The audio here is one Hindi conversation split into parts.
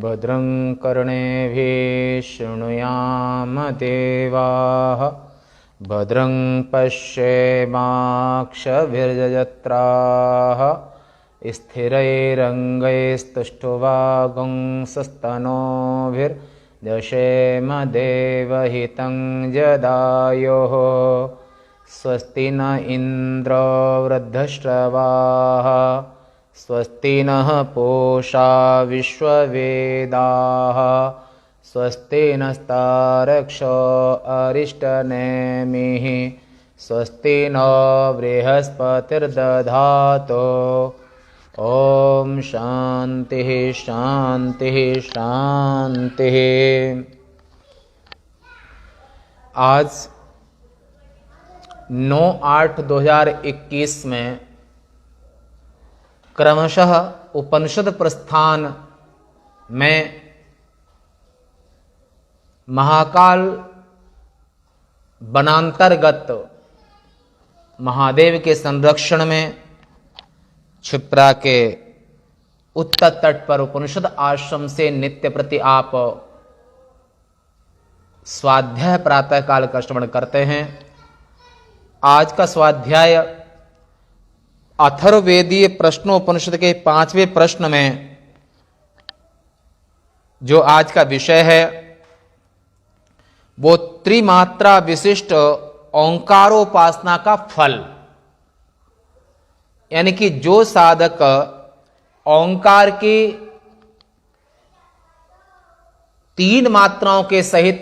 भद्रं कर्णेभिः शृणुयाम देवाः भद्रं पश्येमाक्षभिर्यजत्राः स्थिरैरङ्गैस्तुष्टुवागुंसस्तनोभिर्दशेम देवहितं जदायुः स्वस्ति न इन्द्रो वृद्धश्रवाः स्वस्ति नः पूषा विश्ववेदाः स्वस्ति नस्तार्क्ष्यो अरिष्टनेमिः स्वस्ति नो बृहस्पतिर्दधातु ओम शांति शांति शांति। आज 9/8/2021 में क्रमशः उपनिषद प्रस्थान में महाकाल वनांतर्गत महादेव के संरक्षण में क्षिप्रा के उत्तर तट पर उपनिषद आश्रम से नित्य प्रति आप स्वाध्याय प्रातःकाल का श्रवण करते हैं। आज का स्वाध्याय अथर्ववेदीय प्रश्नोपनिषद के 5वें प्रश्न में जो आज का विषय है वो त्रिमात्रा विशिष्ट ओंकारोपासना का फल, यानी कि जो साधक ओंकार की 3 मात्राओं के सहित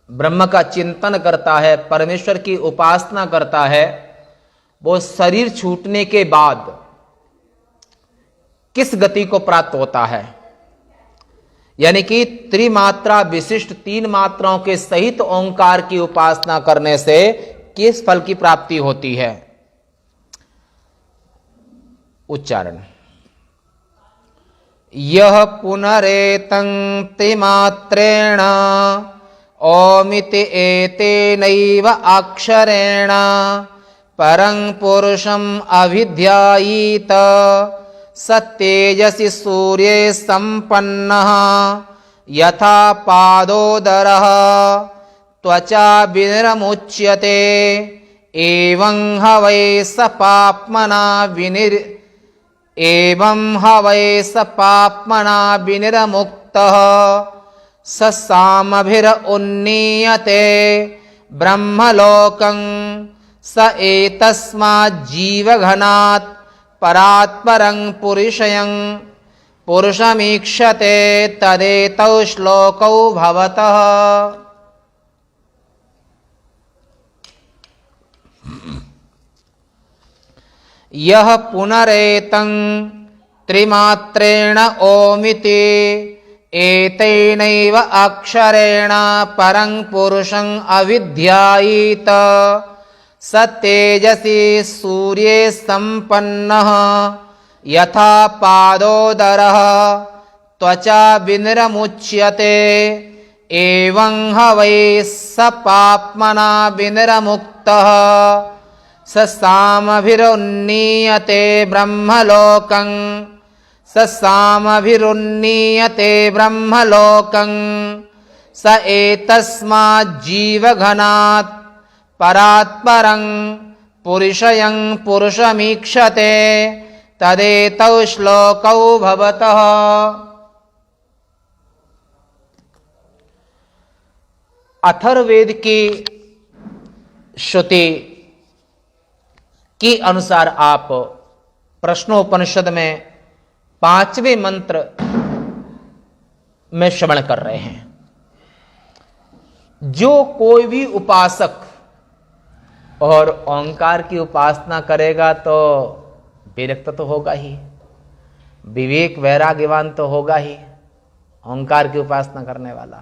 ब्रह्म का चिंतन करता है, परमेश्वर की उपासना करता है, वो शरीर छूटने के बाद किस गति को प्राप्त होता है, यानी कि त्रिमात्रा विशिष्ट 3 मात्राओं के सहित ओंकार की उपासना करने से किस फल की प्राप्ति होती है। उच्चारण। यह पुनरेतं त्रिमात्रेण ओमिति एतेनैव अक्षरेण परं पुरुषम् अभिध्यायीत सत्तेजसि सूर्ये संपन्नः यथा पादोदरः त्वचा विनिर्मुच्यते एवं हवै सपाप्मना विनिर्मुक्तः ससामभिरुन्नीयते ब्रह्मलोकं स एतस्माज्जीवघनात् परात्परं पुरुषमीक्षते तदेतौ श्लोकौ भवतः। यह पुनरेतं त्रिमात्रेण ओमिति एतेनैव अक्षरेण परं पुरुषं अभिध्यायीत सत्तेजसि सूर्ये संपन्नः यथा पादोदरः त्वचा विनिर्मुच्यते एवं हवै सपाप्मना विनिर्मुक्तः ससामभिरुन्नीयते ब्रह्मलोकं स एतस्माज्जीवघनात् परात्परं पुरुषमीक्षते तदेतौ श्लोकौ भवतः। अथर्ववेद की श्रुति के अनुसार आप प्रश्नोपनिषद में 5वें मंत्र में श्रवण कर रहे हैं। जो कोई भी उपासक और ओंकार की उपासना करेगा तो विरक्त तो होगा ही, विवेक वैराग्यवान तो होगा ही ओंकार की उपासना करने वाला।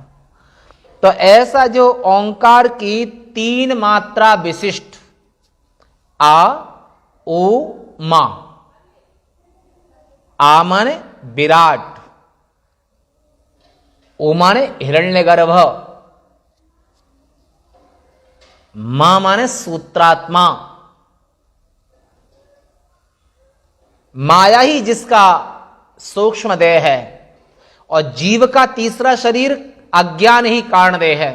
तो ऐसा जो ओंकार की 3 मात्रा विशिष्ट आ ओ मा, आ माने विराट, ओ माने हिरण्यगर्भ, मा माने सूत्रात्मा, माया ही जिसका सूक्ष्म देह है, और जीव का तीसरा शरीर अज्ञान ही कारणदेह है,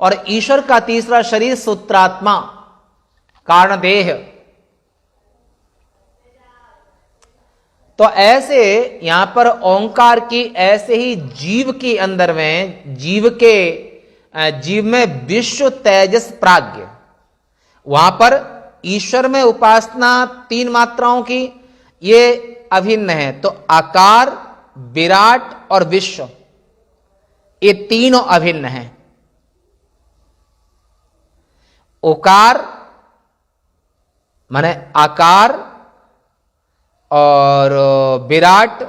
और ईश्वर का तीसरा शरीर सूत्रात्मा कारणदेह। तो ऐसे यहां पर ओंकार की, ऐसे ही जीव के अंदर में, जीव में विश्व तेजस प्राज्ञ, वहां पर ईश्वर में उपासना 3 मात्राओं की ये अभिन्न है। तो आकार, विराट और विश्व, ये तीनों अभिन्न हैं। ओकार माने आकार और विराट,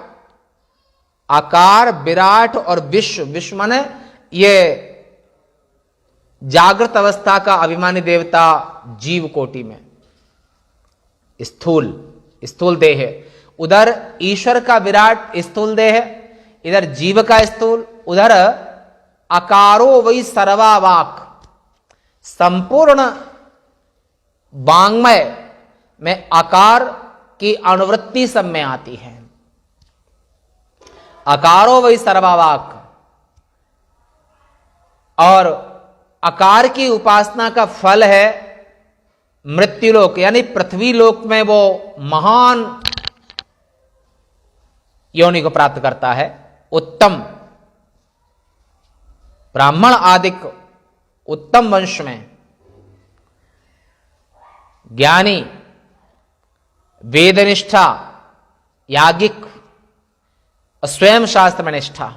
आकार विराट और विश्व, विश्व माने ये जागृत अवस्था का अभिमानी देवता जीव कोटि में स्थूल देह है। उधर ईश्वर का विराट स्थूल देह है, इधर जीव का स्थूल, उधर अकारो वही सर्वावाक, संपूर्ण वांग्मय में आकार की अनुवृत्ति सब में आती है। अकारो वही सर्वावाक, और आकार की उपासना का फल है मृत्युलोक, यानी पृथ्वी लोक में वो महान योनि को प्राप्त करता है। उत्तम ब्राह्मण आदिक उत्तम वंश में ज्ञानी, वेदनिष्ठा, याज्ञिक, स्वयं शास्त्र में निष्ठा।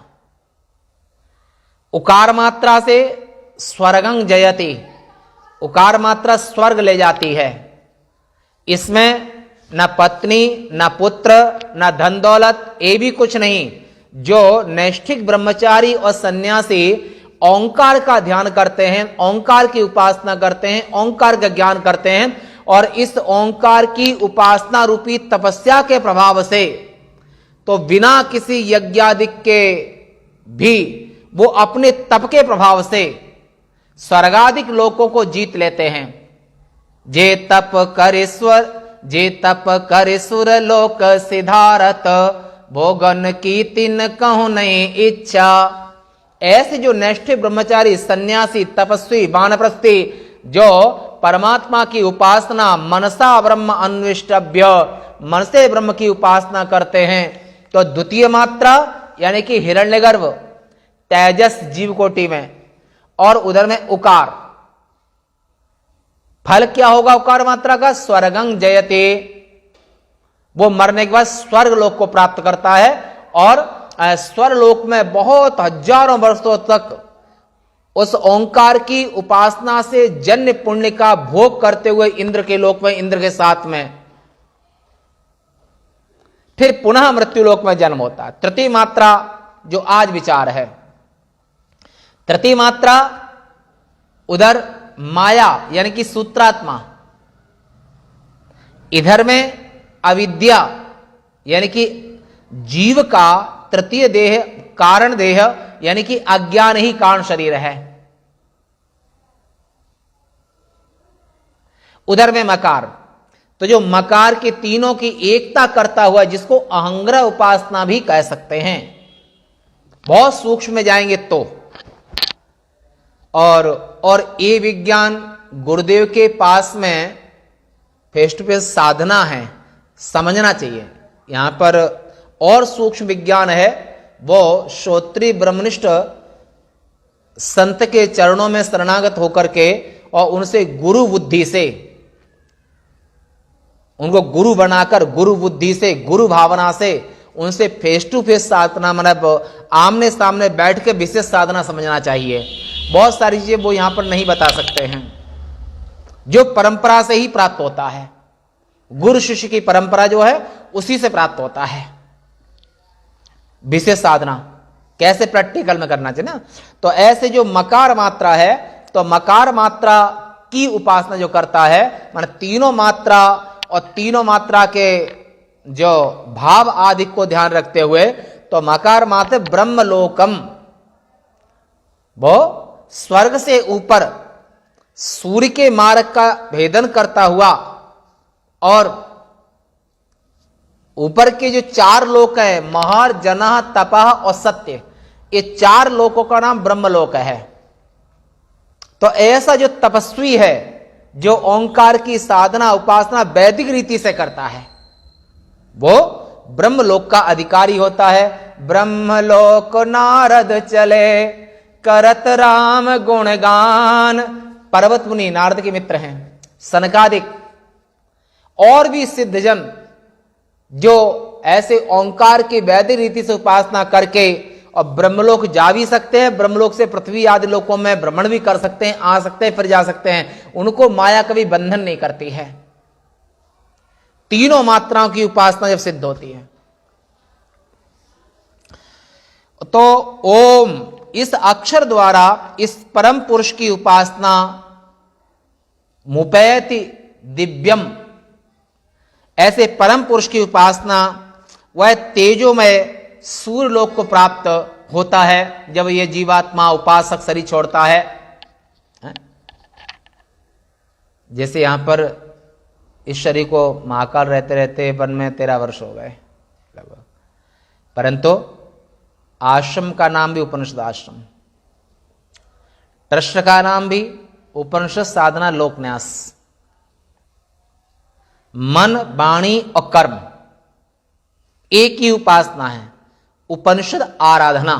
उकार मात्रा से स्वर्गं जयति, उकार मात्रा स्वर्ग ले जाती है। इसमें न पत्नी, न पुत्र, न धन दौलत, ये भी कुछ नहीं। जो नैष्ठिक ब्रह्मचारी और सन्यासी ओंकार का ध्यान करते हैं, ओंकार की उपासना करते हैं, ओंकार का ज्ञान करते हैं, और इस ओंकार की उपासना रूपी तपस्या के प्रभाव से तो बिना किसी यज्ञादिक के भी वो अपने तप के प्रभाव से स्वर्गादिक लोकों को जीत लेते हैं। जे तप कर सुर लोक सिधारत, भोगन की तिन कहूं नहीं इच्छा। ऐसे जो नैष्ठिक ब्रह्मचारी, सन्यासी, तपस्वी, वानप्रस्थी जो परमात्मा की उपासना मनसा ब्रह्म अन्विष्टव्य, मन से ब्रह्म की उपासना करते हैं, तो द्वितीय मात्रा यानी कि हिरण्यगर्भ तेजस जीव कोटि में, और उधर में उकार, फल क्या होगा उकार मात्रा का? स्वर्गं जयते, वो मरने के बाद स्वर्ग लोक को प्राप्त करता है, और स्वर्ग लोक में बहुत हजारों वर्षों तक उस ओंकार की उपासना से जन्य पुण्य का भोग करते हुए इंद्र के लोक में, इंद्र के साथ में फिर पुनः मृत्यु लोक में जन्म होता है। तृतीय मात्रा जो आज विचार है, तृतीय मात्रा उधर माया यानी कि सूत्रात्मा, इधर में अविद्या यानी कि जीव का तृतीय देह, कारण देह यानी कि अज्ञान ही कारण शरीर है। उधर में मकार, तो जो मकार के तीनों की एकता करता हुआ, जिसको अहंग्रह उपासना भी कह सकते हैं, बहुत सूक्ष्म में जाएंगे तो, और ये विज्ञान गुरुदेव के पास में फेस टू फेस साधना है, समझना चाहिए। यहां पर और सूक्ष्म विज्ञान है, वो श्रोत्रिय ब्रह्मनिष्ठ संत के चरणों में शरणागत होकर के और उनसे गुरु बुद्धि से, उनको गुरु बनाकर गुरु बुद्धि से, गुरु भावना से उनसे फेस टू फेस साधना, मतलब आमने सामने बैठ के विशेष साधना समझना चाहिए। बहुत सारी चीजें वो यहां पर नहीं बता सकते हैं, जो परंपरा से ही प्राप्त होता है। गुरु शिष्य की परंपरा जो है उसी से प्राप्त होता है। विशेष साधना कैसे प्रैक्टिकल में करना चाहिए ना। तो ऐसे जो मकार मात्रा है, तो मकार मात्रा की उपासना जो करता है, माने तीनों मात्रा और तीनों मात्रा के जो भाव आदि को ध्यान रखते हुए, तो मकार मात्र ब्रह्मलोकम, वो स्वर्ग से ऊपर सूर्य के मार्ग का भेदन करता हुआ और ऊपर के जो 4 लोक है, महर, जनः, तपः और सत्य, ये 4 लोकों का नाम ब्रह्मलोक है। तो ऐसा जो तपस्वी है, जो ओंकार की साधना उपासना वैदिक रीति से करता है, वो ब्रह्मलोक का अधिकारी होता है। ब्रह्मलोक नारद चले करत राम गुणगान। पर्वत मुनि नारद के मित्र हैं, सनकादिक और भी सिद्धजन जो ऐसे ओंकार की वैदिक रीति से उपासना करके और ब्रह्मलोक जा भी सकते हैं, ब्रह्मलोक से पृथ्वी आदि लोकों में भ्रमण भी कर सकते हैं, आ सकते हैं, फिर जा सकते हैं, उनको माया कभी बंधन नहीं करती है। तीनों मात्राओं की उपासना जब सिद्ध होती है तो ओम इस अक्षर द्वारा इस परम पुरुष की उपासना मुपैति दिव्यम, ऐसे परम पुरुष की उपासना वह तेजोमय सूर्यलोक को प्राप्त होता है जब यह जीवात्मा उपासक शरीर छोड़ता है। जैसे यहां पर इस शरीर को महाकाल रहते रहते वन में 13 वर्ष हो गए लगभग, परंतु आश्रम का नाम भी उपनिषद आश्रम, ट्रस्ट का नाम भी उपनिषद साधना लोकन्यास। मन, वाणी और कर्म एक ही उपासना है, उपनिषद आराधना।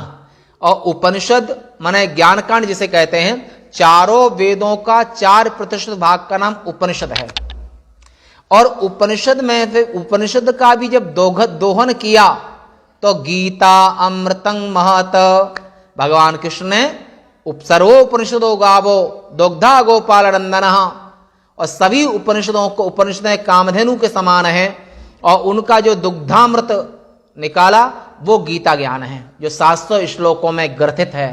और उपनिषद माने ज्ञान कांड जिसे कहते हैं, चारों वेदों का 4% भाग का नाम उपनिषद है। और उपनिषद में से उपनिषद का भी जब दोहन किया तो गीता अमृतं महत, भगवान कृष्ण ने सर्वोपनिषदो गावो दुग्धा गोपाल नंदन, और सभी उपनिषदों को, उपनिषदें कामधेनु के समान है और उनका जो दुग्धामृत निकाला वो गीता ज्ञान है जो 700 श्लोकों में ग्रथित है।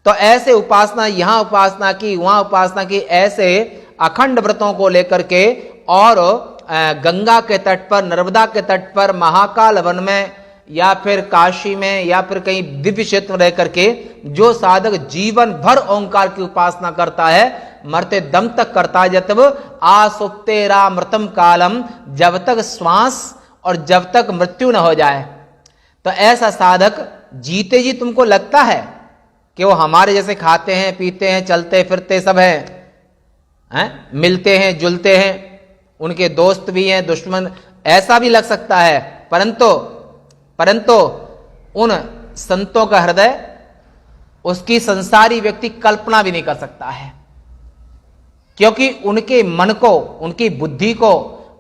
तो ऐसे उपासना, यहां उपासना की, वहां उपासना की, ऐसे अखंड व्रतों को लेकर के और गंगा के तट पर, नर्मदा के तट पर, महाकाल वन में या फिर काशी में या फिर कहीं दिव्य क्षेत्र में रह करके जो साधक जीवन भर ओंकार की उपासना करता है, मरते दम तक करता है, जब तक आसुप्तेरामृतम कालम, जब तक श्वास और जब तक मृत्यु न हो जाए। तो ऐसा साधक जीते जी तुमको लगता है कि वो हमारे जैसे खाते हैं, पीते हैं, चलते फिरते सब हैं, मिलते हैं, जुलते हैं, उनके दोस्त भी हैं, दुश्मन, ऐसा भी लग सकता है। परंतु उन संतों का हृदय उसकी संसारी व्यक्ति कल्पना भी नहीं कर सकता है, क्योंकि उनके मन को, उनकी बुद्धि को,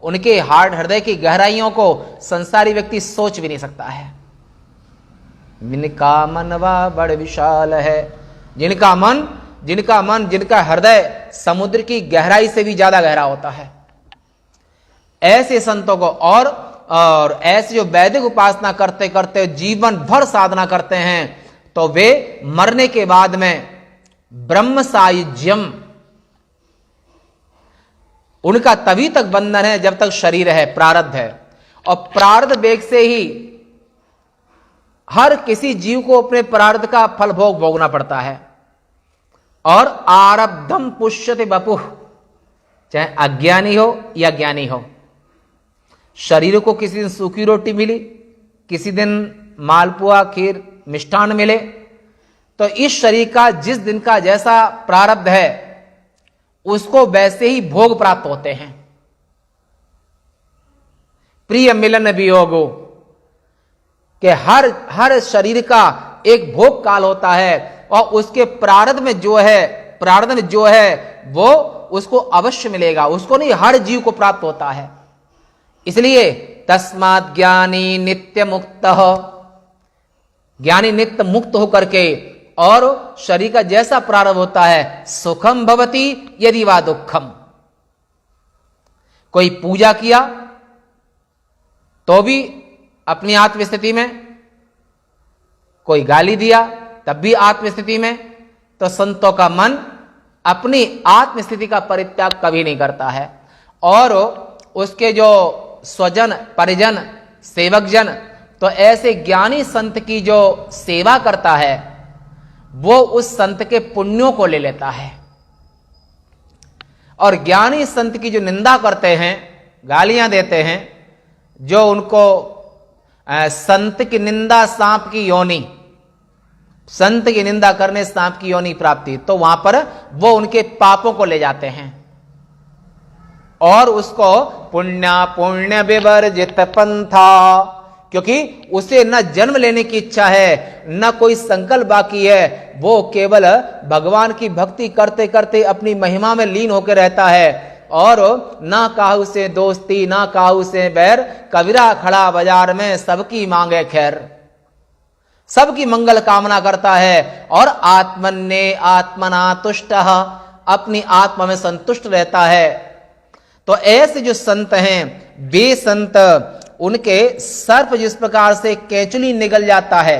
उनके हार्ट हृदय की गहराइयों को संसारी व्यक्ति सोच भी नहीं सकता है। जिनका मनवा बड़ विशाल है, जिनका मन, जिनका हृदय समुद्र की गहराई से भी ज्यादा गहरा होता है, ऐसे संतों को और ऐसे जो वैदिक उपासना करते करते जीवन भर साधना करते हैं, तो वे मरने के बाद में ब्रह्म सायुज्यम, उनका तभी तक बंधन है जब तक शरीर है, प्रारब्ध है। और प्रारब्ध वेग से ही हर किसी जीव को अपने प्रारब्ध का फल भोगना पड़ता है। और आरब्धम पुष्यते बपुः, चाहे अज्ञानी हो या ज्ञानी हो, शरीर को किसी दिन सूखी रोटी मिली, किसी दिन मालपुआ, खीर, मिष्ठान मिले, तो इस शरीर का जिस दिन का जैसा प्रारब्ध है उसको वैसे ही भोग प्राप्त होते हैं। प्रिय मिलन वियोगो, कि हर शरीर का एक भोग काल होता है और उसके प्रारब्ध में जो है वो उसको अवश्य मिलेगा, उसको नहीं, हर जीव को प्राप्त होता है। इसलिए तस्मात् ज्ञानी नित्य मुक्त, ज्ञानी नित्य मुक्त होकर के, और शरीर का जैसा प्रारब्ध होता है, सुखम भवति यदि वा दुखम। कोई पूजा किया तो भी अपनी आत्मस्थिति में, कोई गाली दिया तब भी आत्मस्थिति में, तो संतों का मन अपनी आत्मस्थिति का परित्याग कभी नहीं करता है। और उसके जो स्वजन, परिजन, सेवक जन, तो ऐसे ज्ञानी संत की जो सेवा करता है वो उस संत के पुण्यों को ले लेता है। और ज्ञानी संत की जो निंदा करते हैं, गालियां देते हैं, जो उनको संत की निंदा सांप की योनि, संत की निंदा करने सांप की योनि प्राप्ति, तो वहां पर वो उनके पापों को ले जाते हैं और उसको पुण्य विवर्जित पंथा, क्योंकि उसे न जन्म लेने की इच्छा है, न कोई संकल्प बाकी है, वो केवल भगवान की भक्ति करते करते अपनी महिमा में लीन होकर रहता है और ना काहू से दोस्ती ना काहू से बैर, कबीरा खड़ा बाजार में सबकी मांगे खैर, सबकी मंगल कामना करता है और आत्मन्ने आत्मना तुष्ट, अपनी आत्मा में संतुष्ट रहता है। तो ऐसे जो संत हैं, वे संत, उनके सर्प जिस प्रकार से केंचुली निगल जाता है,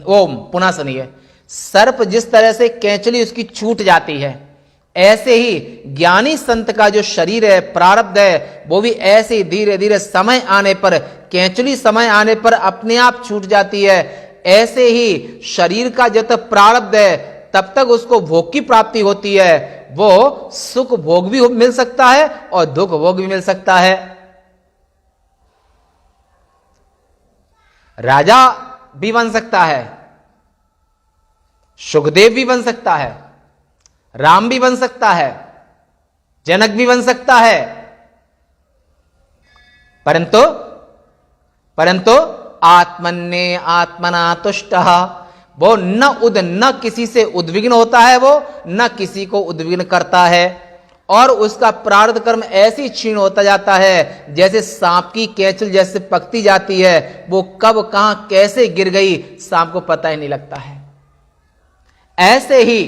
ओम पुनः सुनिए, सर्प जिस तरह से केंचुली उसकी छूट जाती है, ऐसे ही ज्ञानी संत का जो शरीर है, प्रारब्ध है, वो भी ऐसे ही धीरे धीरे समय आने पर, केंचुली समय आने पर अपने आप छूट जाती है। ऐसे ही शरीर का जब तक प्रारब्ध है तब तक उसको भोग की प्राप्ति होती है, वो सुख भोग भी मिल सकता है और दुख भोग भी मिल सकता है। राजा भी बन सकता है, सुखदेव भी बन सकता है, राम भी बन सकता है, जनक भी बन सकता है, परंतु आत्मन्ने आत्मना तुष्ट, वो न किसी से उद्विग्न होता है, वो न किसी को उद्विग्न करता है और उसका प्रारब्ध कर्म ऐसी क्षीण होता जाता है जैसे सांप की केंचुल जैसे पकती जाती है, वो कब कहां कैसे गिर गई सांप को पता ही नहीं लगता है। ऐसे ही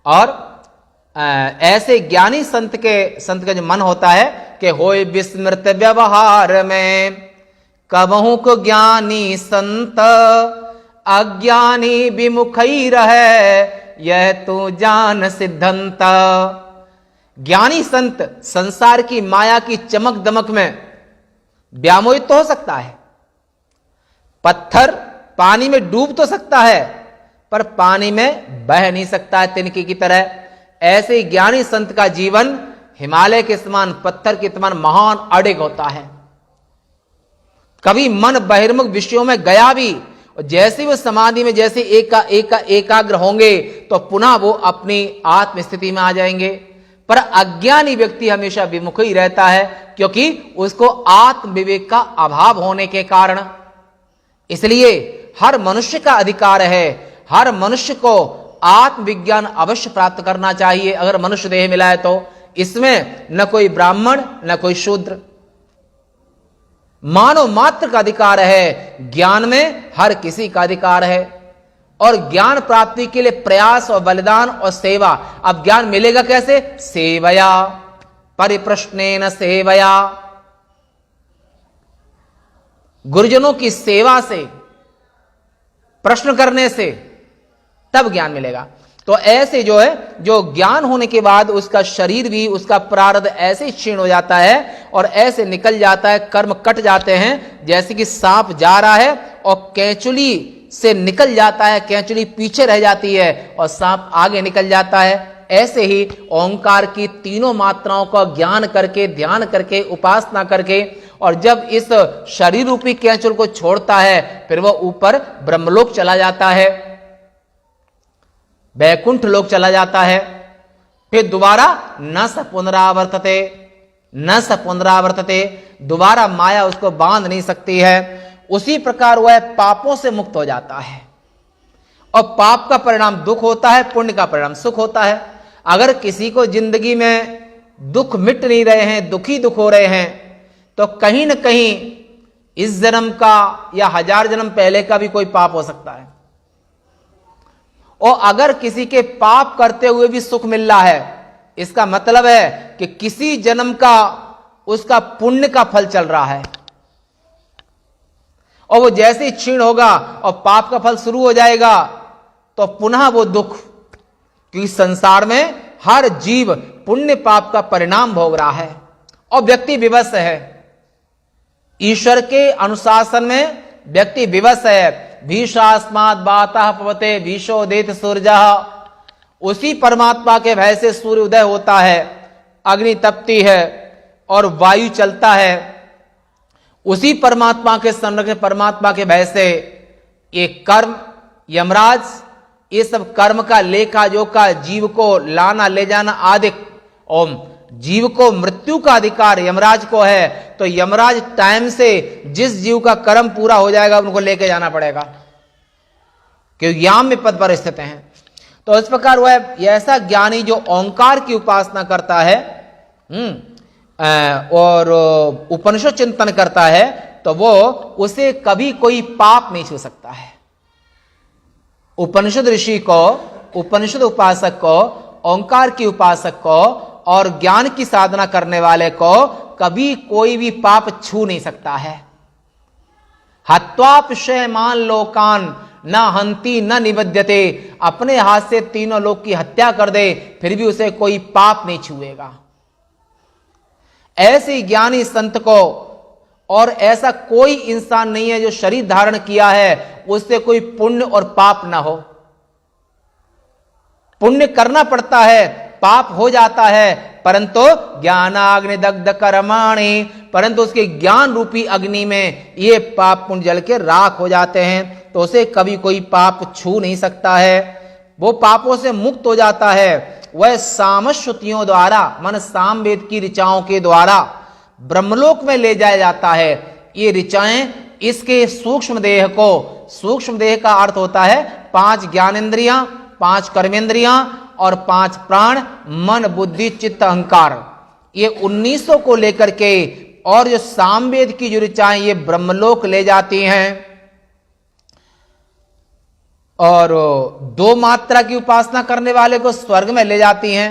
और ऐसे ज्ञानी संत का जो मन होता है कि होय विस्मृत व्यवहार में, कबहू को ज्ञानी संत अज्ञानी विमुखई रहे, यह तू जान सिद्धंत। ज्ञानी संत संसार की माया की चमक दमक में व्यामोहित तो हो सकता है, पत्थर पानी में डूब तो सकता है पर पानी में बह नहीं सकता है तिनके की तरह। ऐसे ही ज्ञानी संत का जीवन हिमालय के समान, पत्थर के समान महान अडिग होता है। कभी मन बहिर्मुख विषयों में गया भी, और जैसे वो समाधि में जैसे एकाग्र होंगे तो पुनः वो अपनी आत्म स्थिति में आ जाएंगे। पर अज्ञानी व्यक्ति हमेशा विमुख ही रहता है, क्योंकि उसको आत्म विवेक का अभाव होने के कारण। इसलिए हर मनुष्य का अधिकार है, हर मनुष्य को आत्मविज्ञान अवश्य प्राप्त करना चाहिए। अगर मनुष्य देह मिला है तो इसमें न कोई ब्राह्मण न कोई शूद्र, मानव मात्र का अधिकार है। ज्ञान में हर किसी का अधिकार है और ज्ञान प्राप्ति के लिए प्रयास और बलिदान और सेवा। अब ज्ञान मिलेगा कैसे? सेवया, परिप्रश्नेन सेवया, गुरुजनों की सेवा से, प्रश्न करने से तब ज्ञान मिलेगा। तो ऐसे जो है, जो ज्ञान होने के बाद उसका शरीर भी, उसका प्रारब्ध ऐसे क्षीण हो जाता है और ऐसे निकल जाता है, कर्म कट जाते हैं। जैसे कि सांप जा रहा है और कैंचुली से निकल जाता है, कैंचुली पीछे रह जाती है और सांप आगे निकल जाता है। ऐसे ही ओंकार की तीनों मात्राओं का ज्ञान करके, ध्यान करके, उपासना करके, और जब इस शरीर रूपी कैंचुल को छोड़ता है फिर वह ऊपर ब्रह्मलोक चला जाता है, वैकुंठ लोक चला जाता है। फिर दोबारा न स पुनरावर्तते, न स पुनरावर्तते, दोबारा माया उसको बांध नहीं सकती है। उसी प्रकार वह पापों से मुक्त हो जाता है और पाप का परिणाम दुख होता है, पुण्य का परिणाम सुख होता है। अगर किसी को जिंदगी में दुख मिट नहीं रहे हैं, दुखी दुख हो रहे हैं, तो कहीं ना कहीं इस जन्म का या 1000 जन्म पहले का भी कोई पाप हो सकता है। और अगर किसी के पाप करते हुए भी सुख मिल रहा है, इसका मतलब है कि किसी जन्म का उसका पुण्य का फल चल रहा है और वो जैसे ही क्षीण होगा और पाप का फल शुरू हो जाएगा तो पुनः वो दुख, क्योंकि संसार में हर जीव पुण्य पाप का परिणाम भोग रहा है और व्यक्ति विवश है। ईश्वर के अनुशासन में व्यक्ति विवश है। भीषास्मात् बातः पवते भीषोदेत सूर्यः, उसी परमात्मा के भय से सूर्य उदय होता है। अग्नि तपती है और वायु चलता है, उसी परमात्मा के संरक्षण, परमात्मा के भय से ये कर्म, यमराज, ये सब कर्म का लेखा जोखा, जीव को लाना ले जाना आदि, ओम जीव को मृत्यु का अधिकार यमराज को है, तो यमराज टाइम से जिस जीव का कर्म पूरा हो जाएगा उनको लेके जाना पड़ेगा, क्योंकि याम में पद पर स्थित हैं। तो इस प्रकार वह ऐसा ज्ञानी जो ओंकार की उपासना करता है और उपनिषद चिंतन करता है, तो वो उसे कभी कोई पाप नहीं छू सकता है। उपनिषद ऋषि को, उपनिषद उपासक को, ओंकार की उपासक को और ज्ञान की साधना करने वाले को कभी कोई भी पाप छू नहीं सकता है। हत्वापशयमान लोकान न हंति न निबध्यते, अपने हाथ से तीनों लोग की हत्या कर दे फिर भी उसे कोई पाप नहीं छुएगा। ऐसे ज्ञानी संत को, और ऐसा कोई इंसान नहीं है जो शरीर धारण किया है उससे कोई पुण्य और पाप ना हो। पुण्य करना पड़ता है, पाप हो जाता है, परंतु ज्ञानाग्नि दग्ध कर्माणि, परंतु उसके ज्ञान रूपी अग्नि में ये पाप पुण्य जल के राख हो जाते हैं, तो उसे कभी कोई पाप छू नहीं सकता है। वो पापों से मुक्त हो जाता है। वह सामश्रुतियों द्वारा, मन सामवेद की ऋचाओं के द्वारा ब्रह्मलोक में ले जाया जाता है। ये ऋचाएं इसके सूक्ष्म देह को, सूक्ष्म देह का अर्थ होता है 5 ज्ञानेंद्रियां, 5 कर्मेंद्रियां और 5 प्राण, मन बुद्धि चित्त अहंकार, ये 1900 को लेकर के, और जो सामवेद की जो ऋचाएं ये ब्रह्मलोक ले जाती हैं। और 2 मात्रा की उपासना करने वाले को स्वर्ग में ले जाती हैं।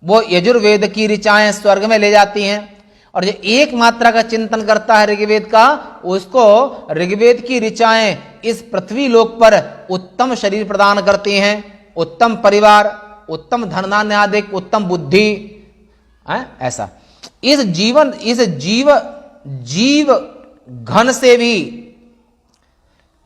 वो यजुर्वेद की ऋचाएं स्वर्ग में ले जाती हैं। और जो 1 मात्रा का चिंतन करता है ऋग्वेद का, उसको ऋग्वेद की ऋचाएं इस पृथ्वी लोक पर उत्तम शरीर प्रदान करती हैं, उत्तम परिवार, उत्तम धनधान्य आदि, उत्तम बुद्धि, ऐसा इस जीव घन से भी,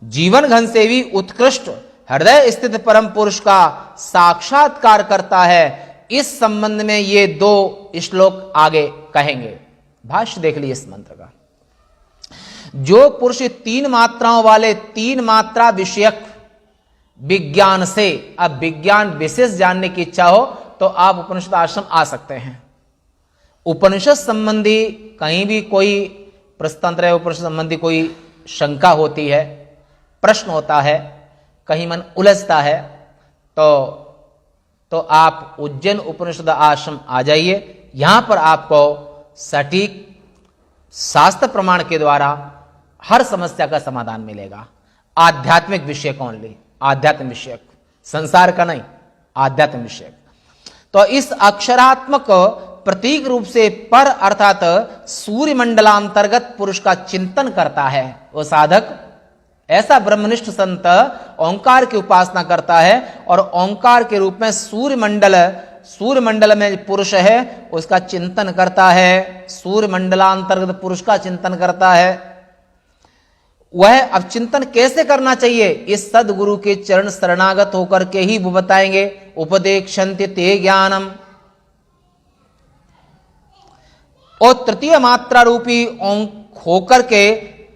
जीवन घन से भी उत्कृष्ट हृदय स्थित परम पुरुष का साक्षात्कार करता है। इस संबंध में ये 2 श्लोक आगे कहेंगे। भाष्य देख लीजिए इस मंत्र का। जो पुरुष 3 मात्राओं वाले 3 मात्रा विषयक विज्ञान से, अब विज्ञान विशेष जानने की इच्छा हो तो आप उपनिषद आश्रम आ सकते हैं। उपनिषद संबंधी कहीं भी कोई प्रश्नतंत्र, उपनिषद संबंधी कोई शंका होती है, प्रश्न होता है, कहीं मन उलझता है, तो आप उज्जैन उपनिषद आश्रम आ जाइए। यहां पर आपको सटीक शास्त्र प्रमाण के द्वारा हर समस्या का समाधान मिलेगा। आध्यात्मिक विषय कौन ले, आध्यात्मिक विषय, संसार का नहीं, आध्यात्मिक विषय। तो इस अक्षरात्मक प्रतीक रूप से पर अर्थात सूर्य मंडलांतर्गत पुरुष का चिंतन करता है वो साधक। ऐसा ब्रह्मनिष्ठ संत ओंकार की उपासना करता है और ओंकार के रूप में सूर्य मंडल में पुरुष है उसका चिंतन करता है, सूर्य मंडलांतर्गत पुरुष का चिंतन करता है। वह अब चिंतन कैसे करना चाहिए, इस सदगुरु के चरण शरणागत होकर के ही वो बताएंगे। उपदेक्षन्ति ते ज्ञानम, और तृतीय मात्रा रूपी होकर के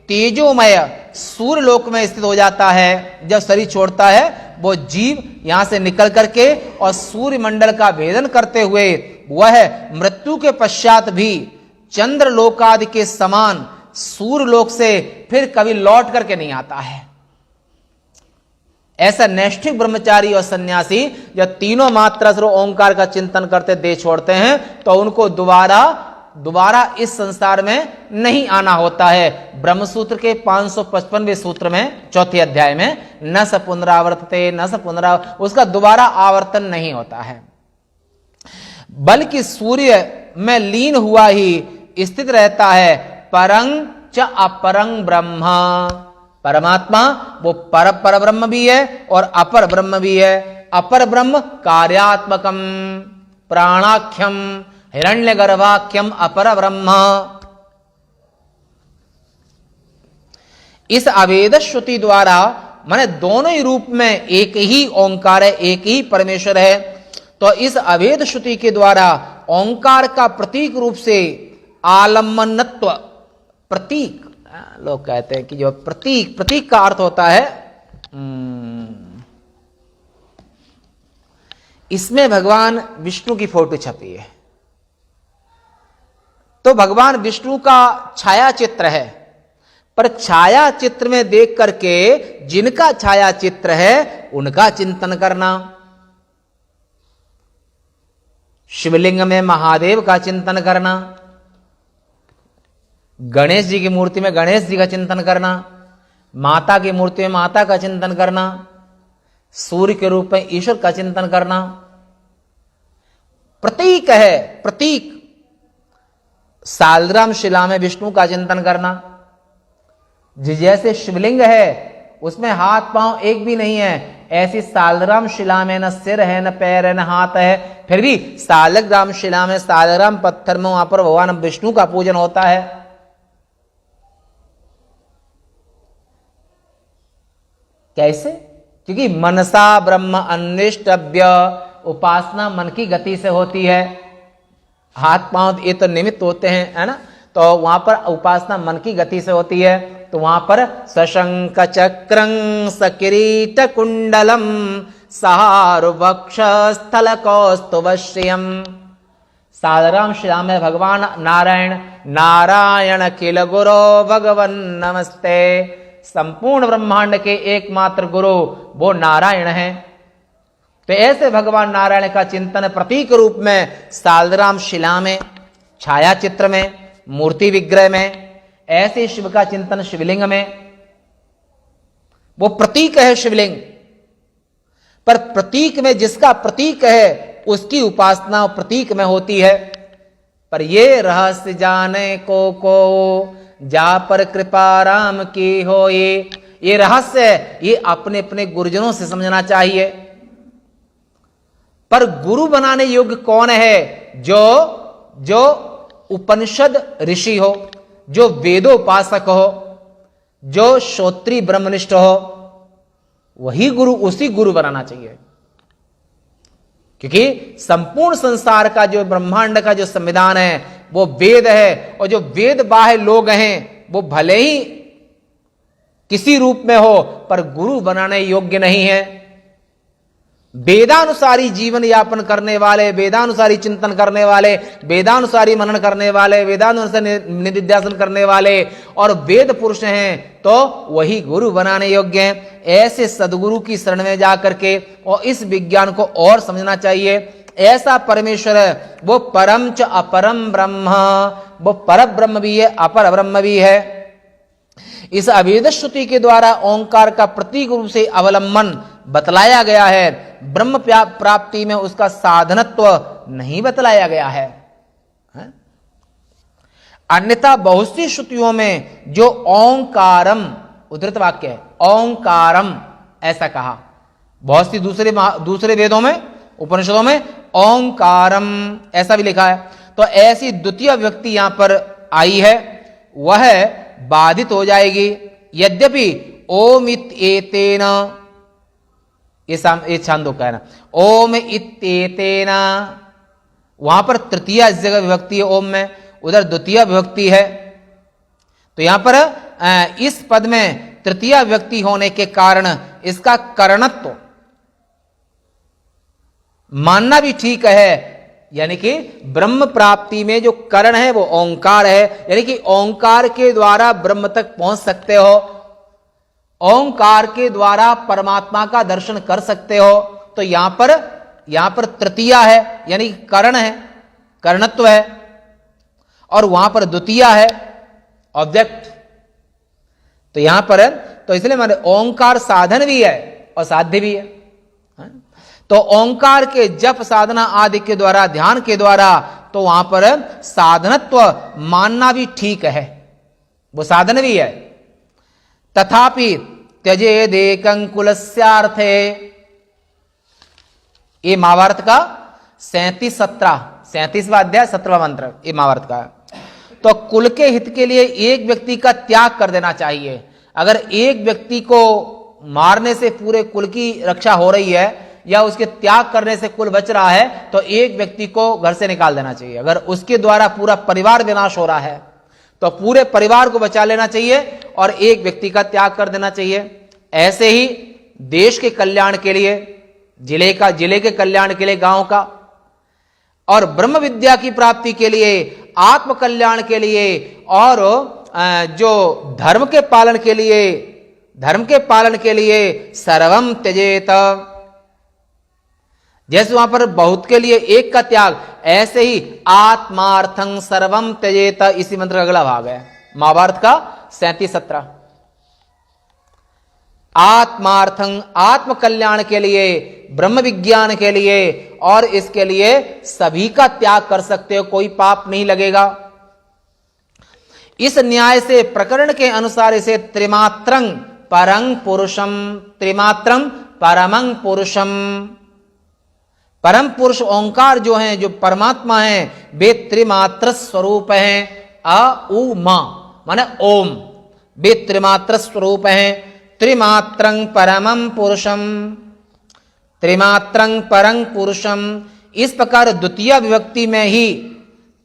तेजोमय सूर्य लोक में स्थित हो जाता है। जब शरीर छोड़ता है वो जीव यहां से निकल करके और सूर्य मंडल का भेदन करते हुए वह मृत्यु के पश्चात भी चंद्र लोकादि के समान सूर्य लोक से फिर कभी लौट करके नहीं आता है। ऐसा नैष्ठिक ब्रह्मचारी और सन्यासी जब 3 मात्रा से ओंकार का चिंतन करते देह छोड़ते हैं तो उनको दोबारा इस संसार में नहीं आना होता है। ब्रह्मसूत्र के 555वें सूत्र में 4थे अध्याय में न स पुनरावर्तते, न स उसका दोबारा आवर्तन नहीं होता है, बल्कि सूर्य में लीन हुआ ही स्थित रहता है। परंग च अपरंग ब्रह्म, परमात्मा वो पर ब्रह्म भी है और अपर ब्रह्म भी है। अपर ब्रह्म कार्यात्मकम प्राणाख्यम हिरण्यगर्भाख्यम अपर ब्रह्म। इस अवेद श्रुति द्वारा माने दोनों ही रूप में एक ही ओंकार है, एक ही परमेश्वर है। तो इस अवेद श्रुति के द्वारा ओंकार का प्रतीक रूप से आलम्बनत्व, प्रतीक, लोग कहते हैं कि जो प्रतीक, प्रतीक का अर्थ होता है इसमें भगवान विष्णु की फोटो छपी है, तो भगवान विष्णु का छाया चित्र है। पर छाया चित्र में देख करके जिनका छाया चित्र है उनका चिंतन करना। शिवलिंग में महादेव का चिंतन करना, गणेश जी की मूर्ति में गणेश जी का चिंतन करना, माता की मूर्ति में माता का चिंतन करना, सूर्य के रूप में ईश्वर का चिंतन करना। प्रतीक है, प्रतीक। सालग्राम शिला में विष्णु का चिंतन करना। जैसे शिवलिंग है उसमें हाथ पांव एक भी नहीं है, ऐसी सालग्राम शिला में न सिर है, न पैर है, न हाथ है, फिर भी सालग्राम शिला में, सालग्राम पत्थर में वहां पर भगवान विष्णु का पूजन होता है। कैसे? क्योंकि मनसा ब्रह्म अन्वेष्टव्य, उपासना मन की गति से होती है। हाथ पांव ये तो निमित्त होते हैं, है ना, तो वहां पर उपासना मन की गति से होती है। तो वहां पर सशंक चक्रं सकिरीट कुंडलम सहारुवक्ष स्थल कौस्तुभश्रियम। सालग्राम शिला में भगवान नारायण, नारायण किल गुरो भगवन नमस्ते। संपूर्ण ब्रह्मांड के एकमात्र गुरु वो नारायण है। तो ऐसे भगवान नारायण का चिंतन प्रतीक रूप में सालग्राम शिला में, छाया चित्र में, मूर्ति विग्रह में, ऐसे शिव का चिंतन शिवलिंग में, वो प्रतीक है शिवलिंग। पर प्रतीक में, जिसका प्रतीक है उसकी उपासना प्रतीक में होती है। पर ये रहस्य जाने को जा पर कृपा राम की हो, ये रहस्य ये अपने अपने गुरुजनों से समझना चाहिए। पर गुरु बनाने योग्य कौन है? जो उपनिषद ऋषि हो, जो वेदोपासक हो, जो श्रोत्री ब्रह्मनिष्ठ हो, वही गुरु, उसी गुरु बनाना चाहिए। क्योंकि संपूर्ण संसार का जो ब्रह्मांड का जो संविधान है वो वेद है, और जो वेद बाह्य लोग हैं वो भले ही किसी रूप में हो पर गुरु बनाने योग्य नहीं है। वेदानुसारी जीवन यापन करने वाले, वेदानुसारी चिंतन करने वाले, वेदानुसारी मनन करने वाले, वेदानुसारी निधिध्यासन करने वाले और वेद पुरुष हैं, तो वही गुरु बनाने योग्य हैं। ऐसे सदगुरु की शरण में जाकर के और इस विज्ञान को और समझना चाहिए। ऐसा परमेश्वर है, वो परम च अपरम ब्रह्म, वो पर ब्रह्म भी है, अपर ब्रह्म भी है। इस अभेद श्रुति के द्वारा ओंकार का प्रतीक रूप से अवलंबन बतलाया गया है। ब्रह्म प्राप्ति में उसका साधनत्व नहीं बतलाया गया है। अन्यथा बहुत सी श्रुतियों में जो ओंकारम, उद्धृत वाक्य है, ओंकारम ऐसा कहा। बहुत सी दूसरे वेदों में, उपनिषदों में ओंकारम ऐसा भी लिखा है। तो ऐसी द्वितीय व्यक्ति यहां पर आई है, वह बाधित हो जाएगी। यद्यपि ओम इत्येतेन, ये छांदो का है ना, ओम इत्येतेन, वहां पर तृतीय इस जगह विभक्ति है ओम में, उधर द्वितीय विभक्ति है। तो यहां पर इस पद में तृतीय व्यक्ति होने के कारण इसका करणत्व मानना भी ठीक है। यानी कि ब्रह्म प्राप्ति में जो करण है वो ओंकार है, यानी कि ओंकार के द्वारा ब्रह्म तक पहुंच सकते हो, ओंकार के द्वारा परमात्मा का दर्शन कर सकते हो। तो यहां पर तृतीया है, यानी करण है, कर्णत्व है, और वहां पर द्वितीया है, ऑब्जेक्ट। तो यहां पर तो इसलिए मैंने ओंकार साधन भी है और साध्य भी है। तो ओंकार के जप साधना आदि के द्वारा, ध्यान के द्वारा, तो वहां पर साधनत्व मानना भी ठीक है, वो साधन भी है। तथापि त्यजेदेकंकुलस्यार्थे, ये महाभारत का 37वां अध्याय 17वां मंत्र, ये महाभारत का है। तो कुल के हित के लिए एक व्यक्ति का त्याग कर देना चाहिए। अगर एक व्यक्ति को मारने से पूरे कुल की रक्षा हो रही है, या उसके त्याग करने से कुल बच रहा है, तो एक व्यक्ति को घर से निकाल देना चाहिए। अगर उसके द्वारा पूरा परिवार विनाश हो रहा है तो पूरे परिवार को बचा लेना चाहिए और एक व्यक्ति का त्याग कर देना चाहिए। ऐसे ही देश के कल्याण के लिए, जिले के कल्याण के लिए, गांव का, और ब्रह्म विद्या की प्राप्ति के लिए, आत्म कल्याण के लिए, और जो धर्म के पालन के लिए सर्वम त्यजेत। जैसे वहां पर बहुत के लिए एक का त्याग, ऐसे ही आत्मार्थं सर्वम त्यजेत, इसी मंत्र का अगला भाग है महाभारत का 37-17। आत्मार्थं, आत्म कल्याण के लिए, ब्रह्म विज्ञान के लिए, और इसके लिए सभी का त्याग कर सकते हो, कोई पाप नहीं लगेगा। इस न्याय से, प्रकरण के अनुसार इसे त्रिमात्रं परं पुरुषम, त्रिमात्रं परमं पुरुषम, परम पुरुष ओंकार जो है, जो परमात्मा है, वे त्रिमात्र स्वरूप हैं। अ उ म माने ओम, वे त्रिमात्र स्वरूप हैं। त्रिमात्रं परमं पुरुषम, त्रिमात्रं परं पुरुषम, इस प्रकार द्वितीय विभक्ति में ही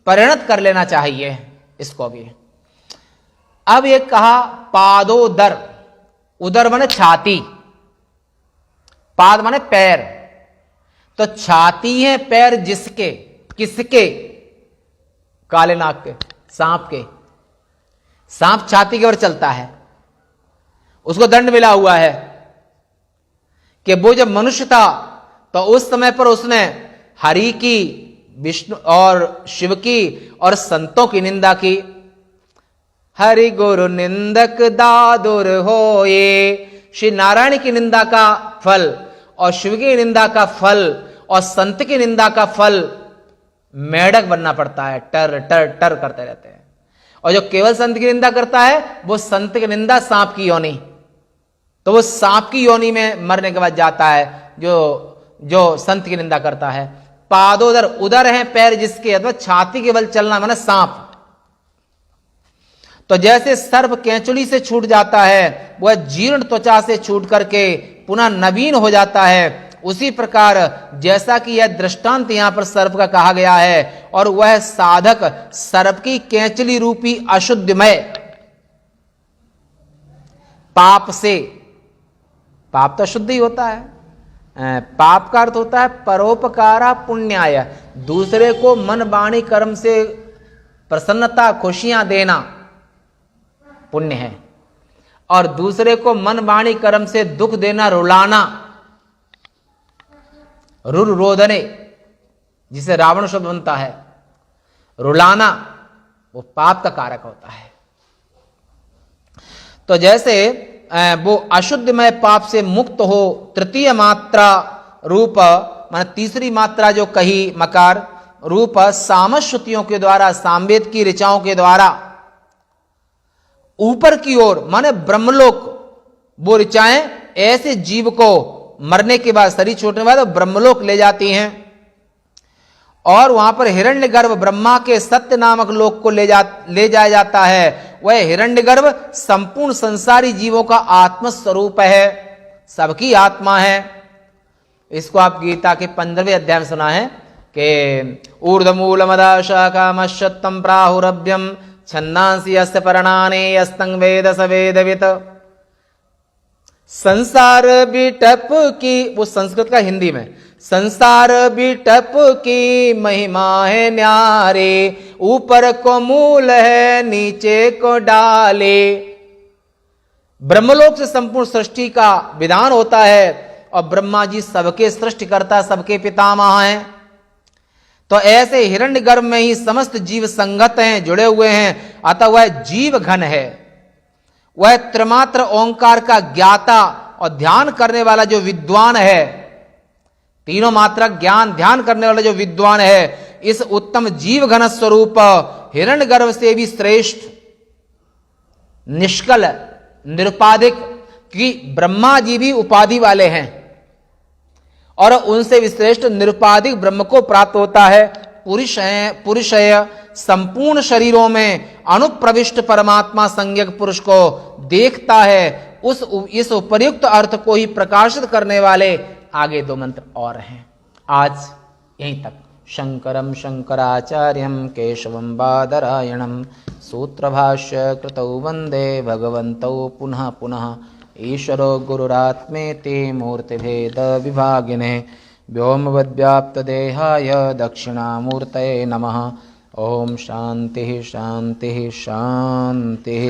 परिणत कर लेना चाहिए इसको भी। अब ये कहा पादोदर, उदर माने छाती, पाद माने पैर, तो छाती है पैर जिसके, किसके? काले नाग के, सांप के। सांप छाती के ओर चलता है, उसको दंड मिला हुआ है कि वो जब मनुष्य था तो उस समय पर उसने हरि की, विष्णु और शिव की और संतों की निंदा की। हरि गुरु निंदक दादुर होए, श्री नारायण की निंदा का फल और शिव की निंदा का फल और संत की निंदा का फल मेढक बनना पड़ता है, टर टर टर करते रहते हैं। और जो केवल संत की निंदा करता है वो संत की निंदा सांप की योनि, तो वो सांप की योनि में मरने के बाद जाता है जो संत की निंदा करता है। पादोदर, उदर है पैर जिसके, अथवा छाती के बल चलना माने सांप। तो जैसे सर्प केंचुली से छूट जाता है, वह जीर्ण त्वचा से छूट करके पुनः नवीन हो जाता है, उसी प्रकार जैसा कि यह दृष्टांत यहां पर सर्प का कहा गया है, और वह साधक सर्प की केंचली रूपी अशुद्धमय पाप से, पाप तो शुद्ध ही होता है, पाप का अर्थ होता है परोपकारा पुण्याय, दूसरे को मन वाणी कर्म से प्रसन्नता, खुशियां देना पुण्य है, और दूसरे को मन वाणी कर्म से दुख देना, रुलाना, रुर रोदने जिसे रावण शब्द बनता है, रुलाना, वो पाप का कारक होता है। तो जैसे वो अशुद्धमय पाप से मुक्त हो, तृतीय मात्रा रूप मान तीसरी मात्रा जो कही मकार रूप सामश्रुतियों के द्वारा, सामवेद की ऋचाओं के द्वारा ऊपर की ओर माने ब्रह्मलोक, वो ऋचाएं ऐसे जीव को मरने के बाद, शरीर छोड़ने के बाद ब्रह्मलोक ले जाती हैं, और वहां पर हिरण्यगर्भ ब्रह्मा के सत्य नामक लोक को ले जाया जाता है। वह हिरण्यगर्भ संपूर्ण संसारी जीवों का आत्म स्वरूप है, सबकी आत्मा है। इसको आप गीता के 15वें अध्याय में सुना है कि ऊर्ध्वमूलमदा शाखामश्वत्थं प्राहुरभ्यम छन्नांसि यस्य पर्णानि यस्तं वेद स वेदवित्। संसार बिटप की, वो संस्कृत का हिंदी में, संसार बिटप की महिमा है न्यारे, ऊपर को मूल है नीचे को डाले। ब्रह्मलोक से संपूर्ण सृष्टि का विधान होता है, और ब्रह्मा जी सबके सृष्टिकर्ता, सबके पितामह हैं। तो ऐसे हिरण्यगर्भ में ही समस्त जीव संगत हैं, जुड़े हुए हैं, अतः वह जीव घन है। वह त्रिमात्र ओंकार का ज्ञाता और ध्यान करने वाला जो विद्वान है, तीनों मात्रा ज्ञान ध्यान करने वाला जो विद्वान है, इस उत्तम जीव घन स्वरूप हिरण्यगर्भ से भी श्रेष्ठ, निष्कल, निरुपाधिक, कि ब्रह्मा जी भी उपाधि वाले हैं, और उनसे विश्रेष्ठ निरुपाधिक ब्रह्म को प्राप्त होता है। पुरुष है, संपूर्ण शरीरों में अनुप्रविष्ट परमात्मा संज्ञक पुरुष को देखता है। इस उपर्युक्त अर्थ को ही प्रकाशित करने वाले आगे 2 मंत्र और हैं। आज यहीं तक। शंकरं शंकराचार्यं केशवं बादरायणं सूत्रभाष्य कृतौ वन्दे भगवन्तौ पुनः पुनः। ईश्वरो गुरुरात्मेति मूर्तिभेद विभागिने व्योमवद्व्याप्तदेहाय दक्षिणामूर्तये नमः। ओम शांति शांति शांति।